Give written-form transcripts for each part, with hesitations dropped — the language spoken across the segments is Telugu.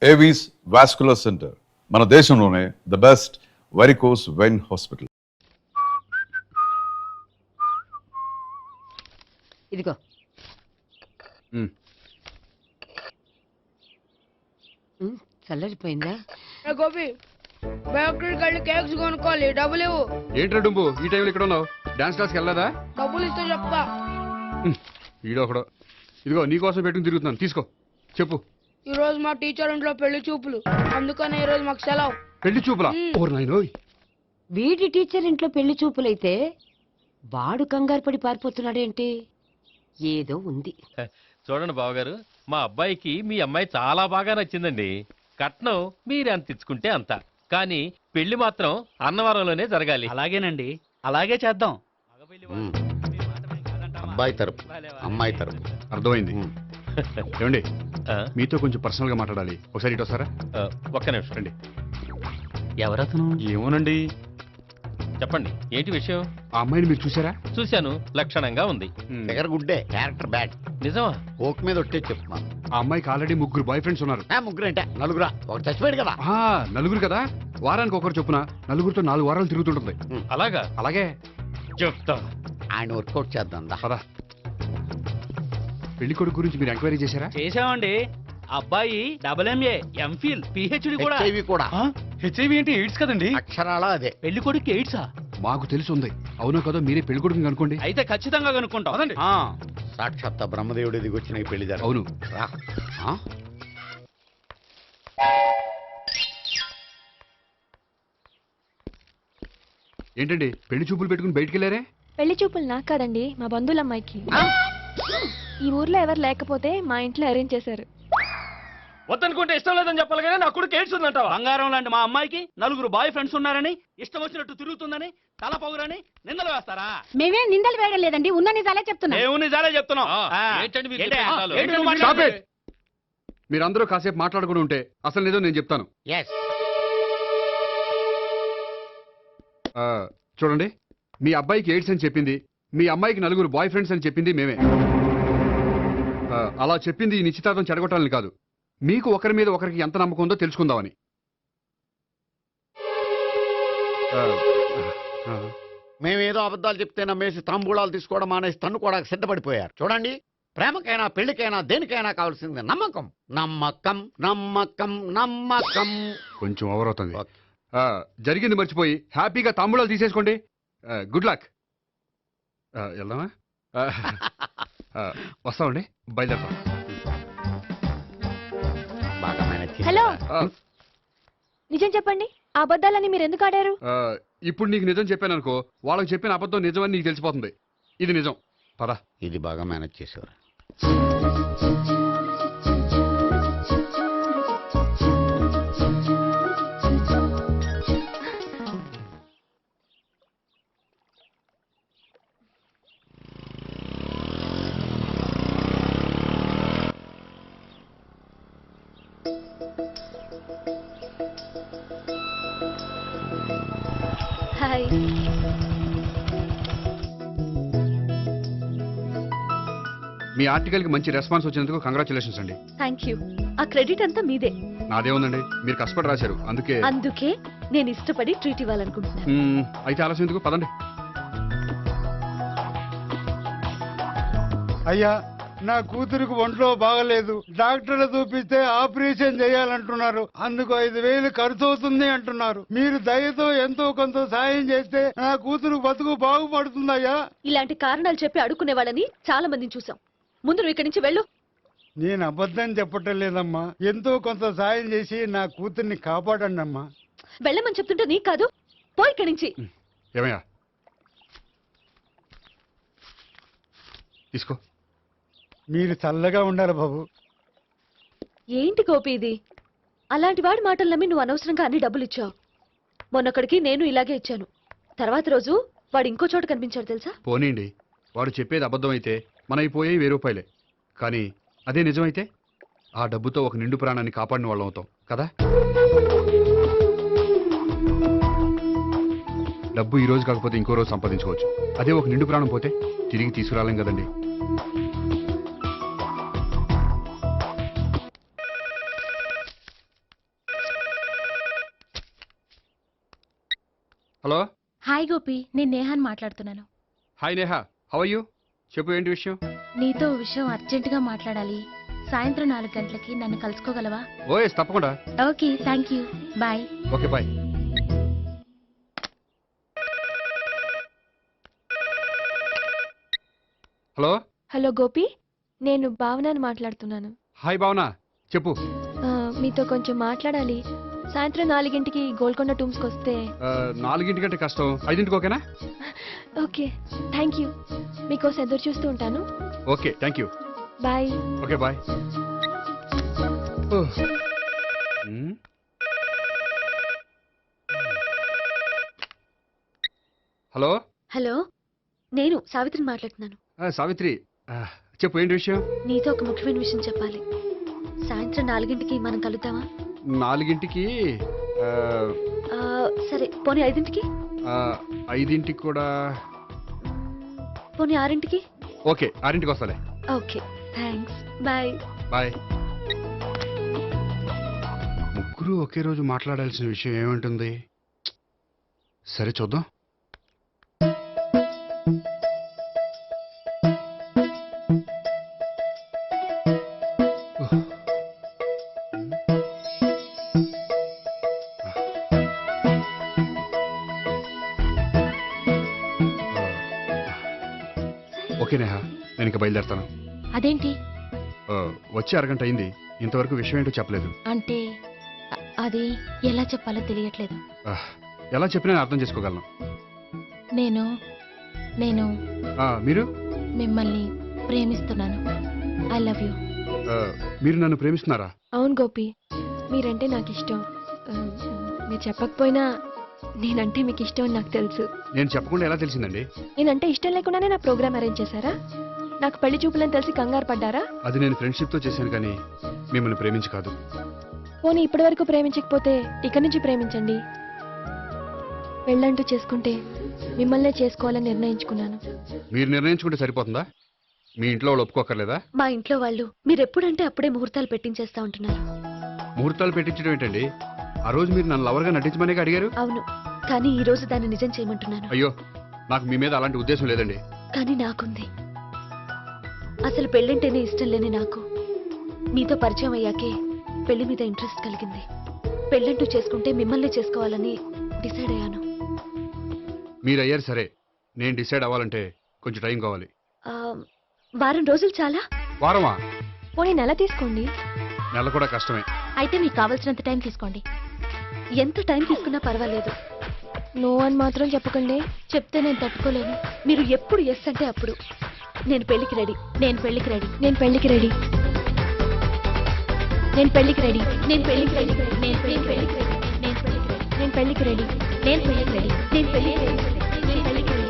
ఏవీస్ వాస్కులర్ సెంటర్ మన దేశంలోనే the best varicose vein hospital. ఇదిగో చల్లరిపోయిందా? గోపి బేకరీకి వెళ్ళి కేక్స్ కొనుక్కోవాలి, డబ్బులు ఇవ్వు. ఏంట్రా డుంబు ఈ టైంలో ఇక్కడ ఉన్నావు? డాన్స్ క్లాస్కి వెళ్ళదా? డబ్బులు ఇస్తే చెప్తా. ఈడో ఒకడో. ఇదిగో నీకోసం పెట్టుకుని తిరుగుతున్నాను, తీసుకో. చెప్పు. ఈ రోజు మా టీచర్ ఇంట్లో పెళ్లి చూపులు, అందుకని ఈ రోజు మాకు సెలవు. పెళ్లి చూపులా? ఓర్ నాయనోయ్. వీడి టీచర్ ఇంట్లో పెళ్లి చూపులైతే వాడు కంగారు పడి పారిపోతున్నాడేంటి? ఏదో ఉంది. చూడండి బావగారు, మా అబ్బాయికి మీ అమ్మాయి చాలా బాగా నచ్చిందండి. కట్నం మీరు ఎంత ఇచ్చుకుంటే అంత, కానీ పెళ్లి మాత్రం అన్నవరంలోనే జరగాలి. అలాగేనండి, అలాగే చేద్దాం. అబ్బాయి తరపు అమ్మాయి తరపు. అర్థమైంది. ఏమండి ఆ, మీతో కొంచెం పర్సనల్ గా మాట్లాడాలి, ఒకసారి ఇటు వస్తారా? ఒక్క నిమిషం రండి. ఎవరతను? ఏమోనండి. చెప్పండి, ఏంటి విషయం? ఆ అమ్మాయిని మీరు చూసారా? చూశాను, లక్షణంగా ఉంది. దగ్గర గుడ్డే, క్యారెక్టర్ బ్యాడ్. నిజమా? కోక్ మీద ఒట్టే చెప్తున్నాను. ఆ అమ్మాయికి ఆల్రెడీ 3 బాయ్ ఫ్రెండ్స్ ఉన్నారు. ముగ్గురు అంటే నలుగురా, ఒకటి చచ్చిపోయాడు కదా. నలుగురు కదా, వారానికి ఒకరు చొప్పున నలుగురితో 4 వారాలు తిరుగుతుంటుంది. అలాగా? అలాగే చెప్తా. ఆయన వర్కౌట్ చేద్దాం దా. పదా. పెళ్లి కొడుకు గురించి మీరు ఎంక్వైరీ చేశారా? చేసామండి. అబ్బాయి MA, MPhil, PhD కూడా. HIV కూడా. హెచ్ఐవి అంటే ఎయిడ్స్ కదండి. అక్షరాలా అదే. పెళ్లి కొడుకు ఎయిడ్సా? మాకు తెలిసి ఉంది. అవునో కదో మీరే పెళ్లి కొడుకుని అనుకోండి. అయితే ఖచ్చితంగా కనుక్కుంటాం. సాక్షాత్ బ్రహ్మదేవుడి దిగి వచ్చిన ఈ పెళ్లి జరగదు. అవును. రా. ఆ? ఏంటండి పెళ్లి చూపులు పెట్టుకుని బయటికి వెళ్ళారే? పెళ్లి చూపులు నాకు కాదండి, మా బంధువుల అమ్మాయికి. ఈ ఊర్లో ఎవరు లేకపోతే మా ఇంట్లో అరేంజ్ చేశారు. వద్దనుకుంటే ఇష్టం లేదని చెప్పాలి కానీ నా కొడుకు ఎయిడ్స్ ఉందంటావా? బంగారం లాంటి మా అమ్మాయికి 4 బాయ్ ఫ్రెండ్స్ ఉన్నారని, ఇష్టం వచ్చినట్టు తిరుగుతుందని, తల పౌరని నిందలు వేస్తారా? మేమేం నిందలు వేయడం లేదండి, ఉన్న నిజాలే చెప్తున్నా. మేము నిజాలే చెప్తున్నాం. ఏంటండి మీరు ఏంటి? చెప్పే నిజాలు? ఏంటి నువ్వు Stop మాట్లాడేది? it! మీరందరూ కాసేపు మాట్లాడుకుని ఉంటే అసలు నిజం నేను చెప్తాను. Yes. చూడండి, మీ అబ్బాయికి ఎయిడ్స్ అని చెప్పింది, మీ అమ్మాయికి 4 బాయ్ ఫ్రెండ్స్ అని చెప్పింది మేమే. అలా చెప్పింది ఈ నిశ్చితార్థం చెడగొట్టాలని కాదు, మీకు ఒకరి మీద ఒకరికి ఎంత నమ్మకం ఉందో తెలుసుకుందామని. మేమేదో అబద్ధాలు చెప్తే నమ్మేసి తాంబూలాలు తీసుకోవడం మానేసి తన్నుకోవడానికి సిద్ధపడిపోయారు. చూడండి, ప్రేమకైనా పెళ్లికైనా దేనికైనా కావాల్సింది నమ్మకం. నమ్మకం నమ్మకం నమ్మకం. కొంచెం ఓవర్ అవుతుంది. జరిగింది మర్చిపోయి హ్యాపీగా తాంబూలాలు తీసేసుకోండి. Good luck. వెళ్దామా? వస్తామండి, బయలుదేరతాం. బాగా మేనేజ్ చేశారు. హలో, నిజం చెప్పండి, ఆ అబద్ధాలని మీరు ఎందుకు ఆడారు? ఇప్పుడు నీకు నిజం చెప్పాను అనుకో, వాళ్ళకి చెప్పిన అబద్ధం నిజమని నీకు తెలిసిపోతుంది. ఇది నిజం. పదా. ఇది బాగా మేనేజ్ చేశారు. హాయ్. మీ ఆర్టికల్కి మంచి రెస్పాన్స్ వచ్చినందుకు కంగ్రాచులేషన్స్ అండి. Thank you. ఆ క్రెడిట్ అంతా మీదే. నాదే ఉందండి, మీరు కష్టపడి రాశారు, అందుకే. అందుకే నేను ఇష్టపడి ట్రీట్ ఇవ్వాలనుకుంటున్నాను. అయితే ఆలస్యం ఎందుకు, పదండి. అయ్యా, నా కూతురికి ఒంట్లో బాగలేదు, డాక్టర్లు చూపిస్తే ఆపరేషన్ చేయాలంటున్నారు. అందుకు 5,000 ఖర్చు అవుతుంది అంటున్నారు. మీరు దయతో ఎంతో కొంత సాయం చేస్తే నా కూతురు బతుకు బాగుపడుతుందయ్యా. ఇలాంటి కారణాలు చెప్పి అడుక్కునే వాళ్ళని చాలా మందిని చూసాం. ముందు నువ్వు ఇక్కడి నుంచి వెళ్ళు. నేను అబద్ధం చెప్పటం లేదమ్మా, ఎంతో కొంత సాయం చేసి నా కూతుర్ని కాపాడండి అమ్మా. వెళ్ళమని చెప్తుంటే నీకు కాదు, పో ఇక్కడి నుంచి. ఏమయ్యా, తీసుకో. మీరు చల్లగా ఉండాలి బాబు. ఏంటి గోపి ఇది? అలాంటి వాడి మాటలు నమ్మి నువ్వు అనవసరంగా అన్ని డబ్బులు ఇచ్చావు. మొన్నొక్కడికి నేను ఇలాగే ఇచ్చాను. తర్వాత రోజు వాడు ఇంకో చోట కనిపించాడు తెలుసా? పోనీండి, వాడు చెప్పేది అబద్ధం అయితే మనైపోయాయి 1000 రూపాయలే. కానీ అదే నిజమైతే ఆ డబ్బుతో ఒక నిండు ప్రాణాన్ని కాపాడిన వాళ్ళం అవుతాం కదా. డబ్బు ఈ రోజు కాకపోతే ఇంకో రోజు సంపాదించుకోవచ్చు. అదే ఒక నిండు ప్రాణం పోతే తిరిగి తీసుకురాలేం కదండి. హలో. హాయ్ గోపి, నేను నేహాన్ మాట్లాడుతున్నాను. Hi Neha, how are you? చెప్పు, ఏంటి విషయం? నీతో విషయం అర్జెంటుగా మాట్లాడాలి. సాయంత్రం 4 గంటలకి నన్ను కలుసుకోగలవా? ఓఎస్, తప్పకుండా. Okay, thank you, bye. Okay, bye. Hello. Hello Gopi, నేను భావనని మాట్లాడుతున్నాను. హాయ్ భావన, చెప్పు. మీతో కొంచెం మాట్లాడాలి. సాయంత్రం 4 గంటకి గోల్కొండ టూమ్స్కి వస్తే. 4 గంటకి కష్టం, 5 ఓకేనా? Okay, thank you. మీకోసం ఎదురు చూస్తూ ఉంటాను. Okay, thank you. Bye. Okay, bye. Hello. Hello, నేను సావిత్రిని మాట్లాడుతున్నాను. సావిత్రి, చెప్పు, ఏంటి విషయం? నీతో ఒక ముఖ్యమైన విషయం చెప్పాలి. సాయంత్రం 4 గంటకి మనం కలుద్దామా? 4 గంటకి? సరే, పోనీ 5 గంటకి? 5 గంటకి కూడా. పోనీ 6 గంటకి? ఓకే, 6 గంటకి వస్తాలే. Okay, thanks, bye. బాయ్. ముగ్గురు ఒకే రోజు మాట్లాడాల్సిన విషయం ఏముంటుంది? సరే, చూద్దాం. ఓకే నేహా, నేను ఇక బయలుదేరుతాను. అదేంటి? వచ్చి 1 గంట అయింది, ఇంతవరకు విషయం ఏంటో చెప్పలేదు. అంటే అది ఎలా చెప్పాలో తెలియట్లేదు. ఎలా చెప్పినా నేను అర్థం చేసుకోగలను. నేను నేను మీరు? మిమ్మల్ని ప్రేమిస్తున్నాను. I love you. మీరు నన్ను ప్రేమిస్తున్నారా? అవును గోపి, మీరంటే నాకు ఇష్టం. మీరు చెప్పకపోయినా నేనంటే మీకు ఇష్టం అని నాకు తెలుసు. నేను చెప్పకుండా ఎలా తెలిసిందండి? నేనంటే ఇష్టం లేకుండానే నా ప్రోగ్రామ్ అరేంజ్ చేశారా? నాకు పెళ్లి చూపులని తెలిసి కంగారు పడ్డారా? అది నేను ఫ్రెండ్షిప్ తో చేశాను, కానీ మిమ్మల్ని ప్రేమించి కాదు. పోనీ ఇప్పటి వరకు ప్రేమించకపోతే ఇక నుంచి ప్రేమించండి. పెళ్ళంటూ చేసుకుంటే మిమ్మల్నే చేసుకోవాలని నిర్ణయించుకున్నాను. మీరు నిర్ణయించుకుంటే సరిపోతుందా? మీ ఇంట్లో వాళ్ళు ఒప్పుకోకర్లేదా? మా ఇంట్లో వాళ్ళు మీరెప్పుడంటే అప్పుడే ముహూర్తాలు పెట్టించేస్తా ఉంటున్నారు. ముహూర్తాలు పెట్టించడం ఏంటండి? ఆ రోజు మీరు నన్ను లవర్గా నటించమనే అడిగారు. అవును, కానీ ఈ రోజు దాన్ని నిజం చేయమంటున్నాను. అయ్యో, నాకు మీ మీద అలాంటి ఉద్దేశం లేదండి. కానీ నాకుంది. అసలు పెళ్ళంటేనే ఇష్టం లేని నాకు మీతో పరిచయం అయ్యాకే పెళ్లి మీద ఇంట్రెస్ట్ కలిగింది. పెళ్ళంటూ చేసుకుంటే మిమ్మల్ని చేసుకోవాలని డిసైడ్ అయ్యాను. మీరు అయ్యారు సరే, నేను డిసైడ్ అవ్వాలంటే కొంచెం టైం కావాలి. వారం రోజులు చాలా? వారమా? పోనీ నెల తీసుకోండి. నెల కూడా కష్టమే. అయితే మీకు కావాల్సినంత టైం తీసుకోండి. ఎంత టైం తీసుకున్నా పర్వాలేదు. నో అని మాత్రం చెప్పకండి. చెప్తే నేను తట్టుకోలేను. మీరు ఎప్పుడు ఎస్ అంటే అప్పుడు. నేను పెళ్లికి రెడీ. నేను పెళ్లికి రెడీ. నేను పెళ్లికి రెడీ. నేను పెళ్లికి రెడీ. నేను పెళ్లికి రెడీ. నేను పెళ్లికి రెడీ. నేను పెళ్లికి రెడీ. నేను పెళ్లికి రెడీ. నేను పెళ్లికి రెడీ. నేను పెళ్లికి రెడీ. నేను పెళ్లికి రెడీ.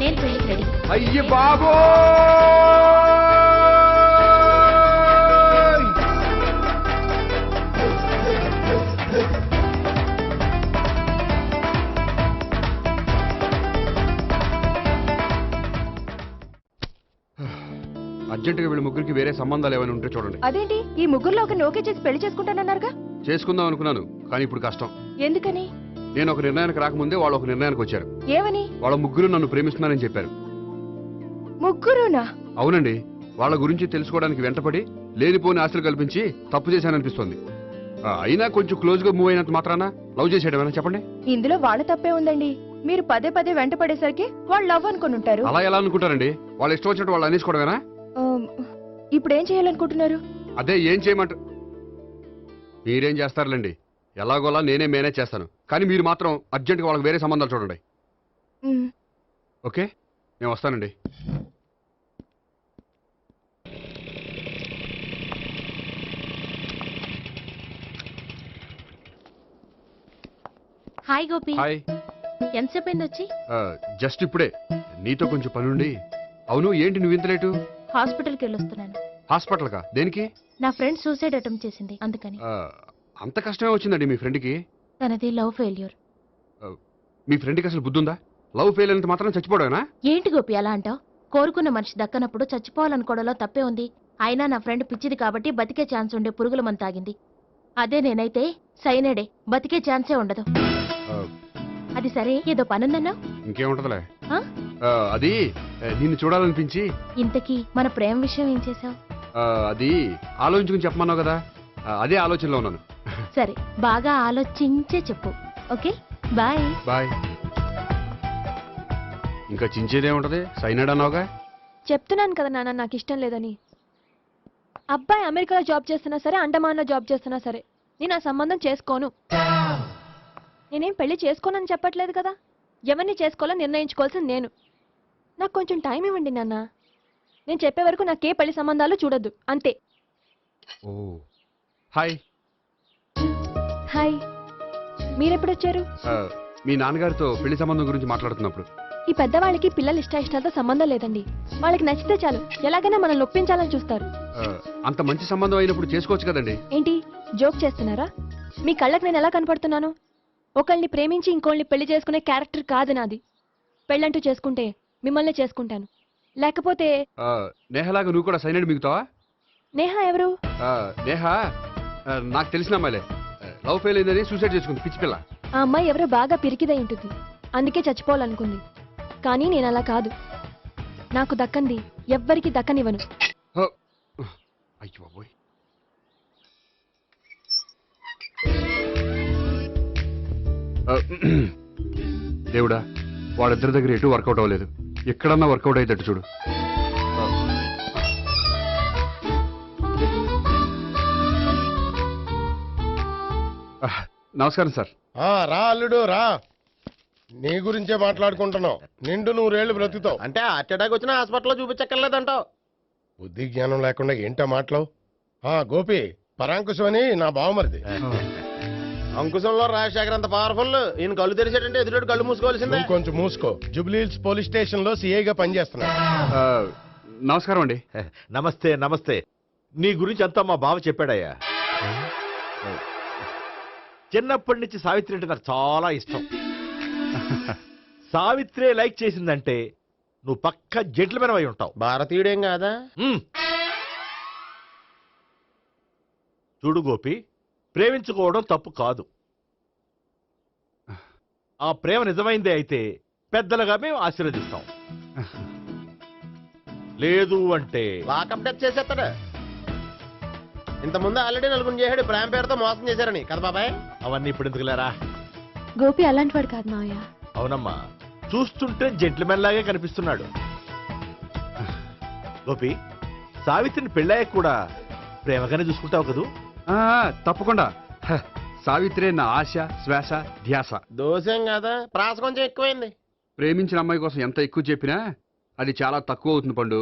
నేను పెళ్లికి రెడీ. అయ్య బాబో! అర్జెంటుగా వీళ్ళ ముగ్గురికి వేరే సంబంధాలు ఏమైనా ఉంటే చూడండి. అదేంటి, ఈ ముగ్గురులో ఒకరిని ఓకే చేసి పెళ్లి చేసుకుంటానన్నారుగా? చేసుకుందాం అనుకున్నాను, కానీ ఇప్పుడు కష్టం. ఎందుకని? నేను ఒక నిర్ణయానికి రాకముందే వాళ్ళు ఒక నిర్ణయానికి వచ్చారు. ఏమని? వాళ్ళ ముగ్గురు నన్ను ప్రేమిస్తున్నారని చెప్పారు. ముగ్గురునా? అవునండి. వాళ్ళ గురించి తెలుసుకోవడానికి వెంటపడి లేనిపోని ఆశలు కల్పించి తప్పు చేశాననిపిస్తోంది. అయినా కొంచెం క్లోజ్ గా మూవ్ అయినంత మాత్రాన లవ్ చేసేయడమేనా చెప్పండి? ఇందులో వాళ్ళ తప్పే ఉందండి. మీరు పదే పదే వెంట పడేసరికి వాళ్ళు లవ్ అనుకుని ఉంటారు. అలా ఎలా అనుకుంటారండి? వాళ్ళు ఇష్టం వచ్చినట్టు వాళ్ళు అనేసుకోవడమేనా? ఇప్పుడు ఏం చేయాలనుకుంటున్నారు? అదే ఏం చేయమంటారు? మీరేం చేస్తారులేండి, ఎలాగోలా నేనే మేనేజ్ చేస్తాను. కానీ మీరు మాత్రం అర్జెంట్గా వాళ్ళకి వేరే సంబంధాలు చూడండి. ఓకే, నేను వస్తానండి. హాయ్ గోపి. హాయ్. ఎంతసేపు అయింది వచ్చి? జస్ట్ ఇప్పుడే. నీతో కొంచెం పనుండి. అవును, ఏంటి నువ్వు ఇంత లేటు? హాస్పిటల్కి వెళ్ళొస్తున్నాను. హాస్పిటల్కా? దేనికి? నా ఫ్రెండ్ సూసైడ్ అటెంప్ట్ చేసింది, అందుకని. అంత కష్టమే వచ్చిందండి మీ ఫ్రెండ్కి? తనది లవ్ ఫెయిల్యూర్. మీ ఫ్రెండ్కి అసలు బుద్ధుందా? లవ్ ఫెయిల్ అయినంత మాత్రం చచ్చిపోవడమేనా? ఏంటి గోపి అలా అంటావు? కోరుకున్న మనిషి దక్కనప్పుడు చచ్చిపోవాలనుకోవడంలో తప్పే ఉంది. అయినా నా ఫ్రెండ్ పిచ్చిది కాబట్టి బతికే ఛాన్స్ ఉండే పురుగుల మందు తాగింది. అదే నేనైతే సైనడే, బతికే ఛాన్సే ఉండదు. అది సరే, ఏదో పనుందన్నా? ఇంకేముంటదిలే. ఆ? అది నిన్ను చూడాలనిపించి ఇంతకీ మన ప్రేమ విషయం ఏం చేసావు? అది ఆలోచించుకుని చెప్పమన్నావు కదా, అదే ఆలోచనలో ఉన్నాను. సరే, బాగా ఆలోచించే చెప్పు. Okay, bye. బాయ్. ఇంకా చించేదే ఉంటది, సైనాడ్ అన్నావుగా. చెప్తున్నాను కదా నాన్న, నాకు ఇష్టం లేదని. అబ్బాయి అమెరికాలో జాబ్ చేస్తున్నా సరే, అండమాన్లో జాబ్ చేస్తున్నా సరే, నేను ఆ సంబంధం చేసుకోను. నేనేం పెళ్లి చేసుకోనని చెప్పట్లేదు కదా. ఎవరిని చేసుకోవాలో నిర్ణయించుకోవాల్సింది నేను. నాకు కొంచెం టైం ఇవ్వండి నాన్న. నేను చెప్పే వరకు నాకే పెళ్లి సంబంధాలు చూడొద్దు, అంతే. ఓ హాయ్. హాయ్, మీరెప్పుడొచ్చారు? మీ నాన్నగారితో పెళ్లి సంబంధం గురించి మాట్లాడుతున్నప్పుడు. ఈ పెద్దవాళ్ళకి పిల్లల ఇష్టాలతో సంబంధం లేదండి. వాళ్ళకి నచ్చితే చాలు, ఎలాగైనా మనల్ని ఒప్పించాలని చూస్తారు. అంత మంచి సంబంధం అయినప్పుడు చేసుకోవచ్చు కదండి. ఏంటి జోక్ చేస్తున్నారా? మీ కళ్ళకి నేను ఎలా కనపడుతున్నాను? ఒకళ్ళని ప్రేమించి ఇంకోళ్ళని పెళ్లి చేసుకునే క్యారెక్టర్ కాదు నాది. పెళ్ళంటూ చేసుకుంటే మిమ్మల్ని చేసుకుంటాను, లేకపోతే. నేహలాగా నువ్వు కూడా సైనాడ్ మిగుతావా? నేహ ఎవరు? నేహ నాకు తెలిసిన అమ్మాయిలే. లవ్ ఫెయిల్ అయిందని సూసైడ్ చేసుకుంది, పిచ్చి పిల్ల. ఆ అమ్మాయి ఎవరో బాగా పిరికిదై ఉంటుంది, అందుకే చచ్చిపోవాలనుకుంది. కానీ నేను అలా కాదు. నాకు దక్కంది ఎవ్వరికి దక్కనివ్వను. అయ్యో బాబోయ్. దేవుడా, వాళ్ళిద్దరి దగ్గర ఎటు వర్కౌట్ అవ్వలేదు, ఎక్కడన్నా వర్కౌట్ అయ్యేటట్టు చూడు. నమస్కారం సార్. రా అల్లుడు రా, నీ గురించే మాట్లాడుకుంటున్నావు. నిండు 100 ఏళ్ళు బ్రతుకుతావు అంటే హార్ట్ అటాక్ వచ్చినా హాస్పిటల్లో చూపించక్కర్లేదంటావు. బుద్ధి జ్ఞానం లేకుండా ఏంటో మాటలు. గోపి, పరాంకుశం అని నా బావమరిది. అంకుశంలో రాజశేఖర్ అంత పవర్ఫుల్. ఈయన కళ్ళు తెరిచాడంటే ఎదురు కళ్ళు మూసుకోవాల్సిందే. నువ్వు కొంచెం మూసుకో. జూబ్లీహిల్స్ పోలీస్ స్టేషన్ లో సిఐగా పనిచేస్తున్నా. నమస్కారం అండి. నమస్తే నమస్తే. నీ గురించి అంతా మా బావ చెప్పాడయ్యా. చిన్నప్పటి నుంచి సావిత్రి అంటే నాకు చాలా ఇష్టం. సావిత్రే లైక్ చేసిందంటే నువ్వు పక్క జెంట్లమెన్ అయి ఉంటావు. భారతీయుడేం కాదా? చూడు గోపి, ప్రేమించుకోవడం తప్పు కాదు. ఆ ప్రేమ నిజమైందే అయితే పెద్దలుగా మేము ఆశీర్వదిస్తాం. లేదు అంటే లాకప్ డెత్ చేసేస్తాడు. ఇంతకుముందు ఆల్రెడీ నలుగురు చేశాడు ప్రేమ పేరుతో మోసం చేశారని కదా బాబాయ్. అవన్నీ ఇప్పుడు ఎందుకులేరా. గోపి అలాంటి వాడు కాదు మావయ్య. అవునమ్మా, చూస్తుంటే జెంట్లమెన్ లాగే కనిపిస్తున్నాడు. గోపి, సావిత్రిని పెళ్ళాక కూడా ప్రేమగానే చూసుకుంటావు కదూ? తప్పకుండా. సావిత్రే నా ఆశ, శ్వాస, ధ్యాస. దోషం కదా, ప్రాస కొంచెం ఎక్కువైంది. ప్రేమించిన అమ్మాయి కోసం ఎంత ఎక్కువ చెప్పినా అది చాలా తక్కువ అవుతుంది పండు.